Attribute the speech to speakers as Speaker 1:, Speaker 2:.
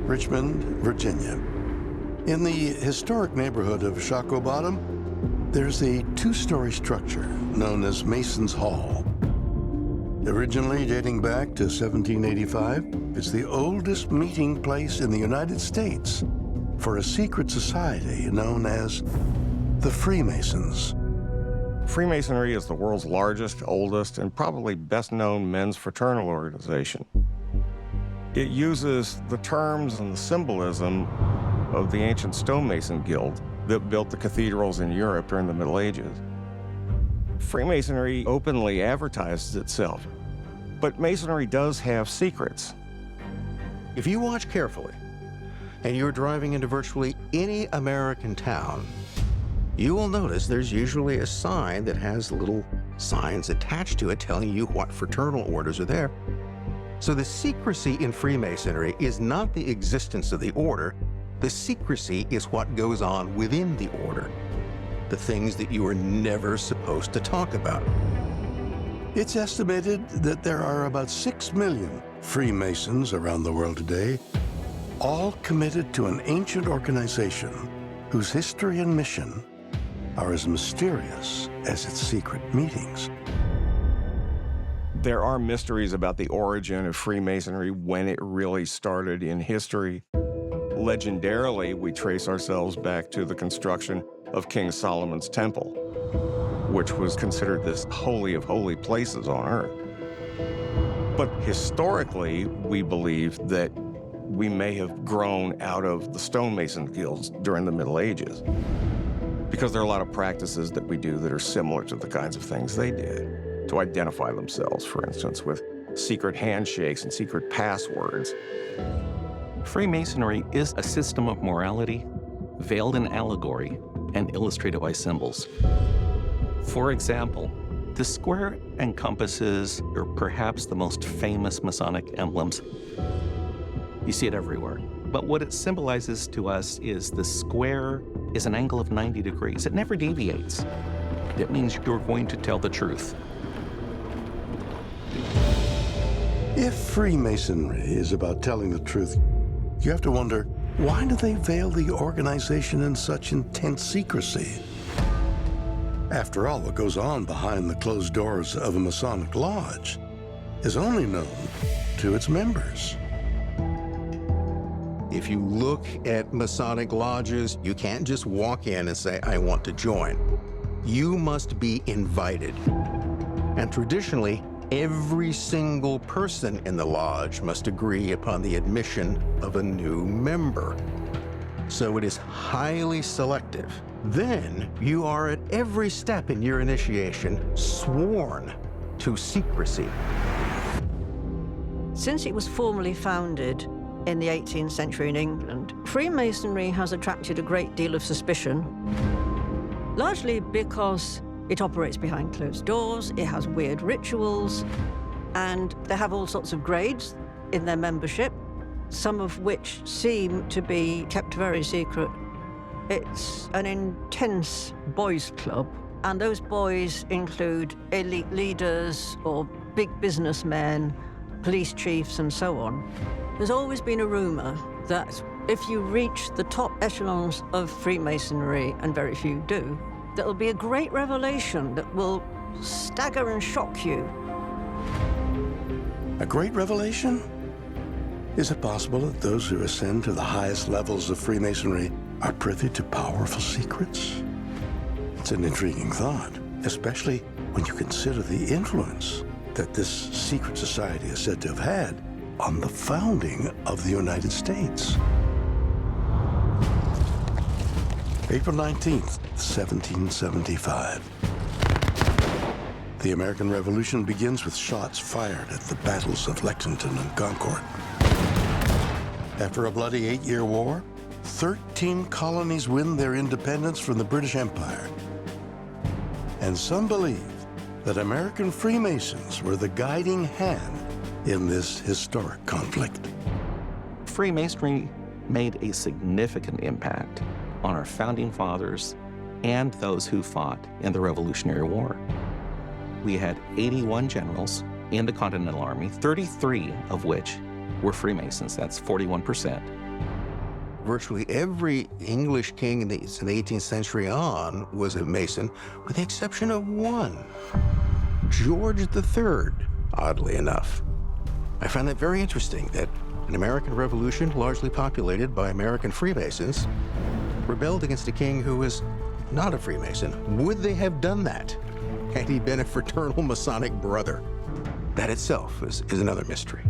Speaker 1: Richmond, Virginia. In the historic neighborhood of Shockoe Bottom, there's a two-story structure known as Mason's Hall. Originally dating back to 1785, it's the oldest meeting place in the United States for a secret society known as the Freemasons.
Speaker 2: Freemasonry is the world's largest, oldest, and probably best-known men's fraternal organization. It uses the terms and the symbolism of the ancient stonemason guild that built the cathedrals in Europe during the Middle Ages. Freemasonry openly advertises itself, but Masonry does have secrets.
Speaker 3: If you watch carefully, and you're driving into virtually any American town, you will notice there's usually a sign that has little signs attached to it telling you what fraternal orders are there. So the secrecy in Freemasonry is not the existence of the order. The secrecy is what goes on within the order, the things that you are never supposed to talk about.
Speaker 1: It's estimated that there are about 6 million Freemasons around the world today, all committed to an ancient organization whose history and mission are as mysterious as its secret meetings.
Speaker 2: There are mysteries about the origin of Freemasonry, when it really started in history. Legendarily, we trace ourselves back to the construction of King Solomon's Temple, which was considered this holy of holy places on earth. But historically, we believe that we may have grown out of the stonemason guilds during the Middle Ages, because there are a lot of practices that we do that are similar to the kinds of things they did. To identify themselves, for instance, with secret handshakes and secret passwords.
Speaker 4: Freemasonry is a system of morality veiled in allegory and illustrated by symbols. For example, the square encompasses are perhaps the most famous Masonic emblems. You see it everywhere. But what it symbolizes to us is the square is an angle of 90 degrees. It never deviates. It means you're going to tell the truth.
Speaker 1: If Freemasonry is about telling the truth, you have to wonder, why do they veil the organization in such intense secrecy? After all, what goes on behind the closed doors of a Masonic lodge is only known to its members.
Speaker 3: If you look at Masonic lodges, you can't just walk in and say, I want to join. You must be invited. And traditionally, every single person in the lodge must agree upon the admission of a new member. So it is highly selective. Then you are at every step in your initiation sworn to secrecy.
Speaker 5: Since it was formally founded in the 18th century in England, Freemasonry has attracted a great deal of suspicion, largely because it operates behind closed doors, it has weird rituals, and they have all sorts of grades in their membership, some of which seem to be kept very secret. It's an intense boys' club, and those boys include elite leaders or big businessmen, police chiefs, and so on. There's always been a rumor that if you reach the top echelons of Freemasonry, and very few do, there'll be a great revelation that will stagger and shock you.
Speaker 1: A great revelation? Is it possible that those who ascend to the highest levels of Freemasonry are privy to powerful secrets? It's an intriguing thought, especially when you consider the influence that this secret society is said to have had on the founding of the United States. April 19th, 1775. The American Revolution begins with shots fired at the battles of Lexington and Concord. After a bloody 8-year war, 13 colonies win their independence from the British Empire. And some believe that American Freemasons were the guiding hand in this historic conflict.
Speaker 4: Freemasonry made a significant impact on our founding fathers and those who fought in the Revolutionary War. We had 81 generals in the Continental Army, 33 of which were Freemasons. That's 41%.
Speaker 3: virtually every English king in the 18th century on was a Mason, with the exception of one, George III, oddly enough. I found that very interesting, that an American revolution largely populated by American Freemasons rebelled against a king who was not a Freemason. Would they have done that had he been a fraternal Masonic brother? That itself is another mystery.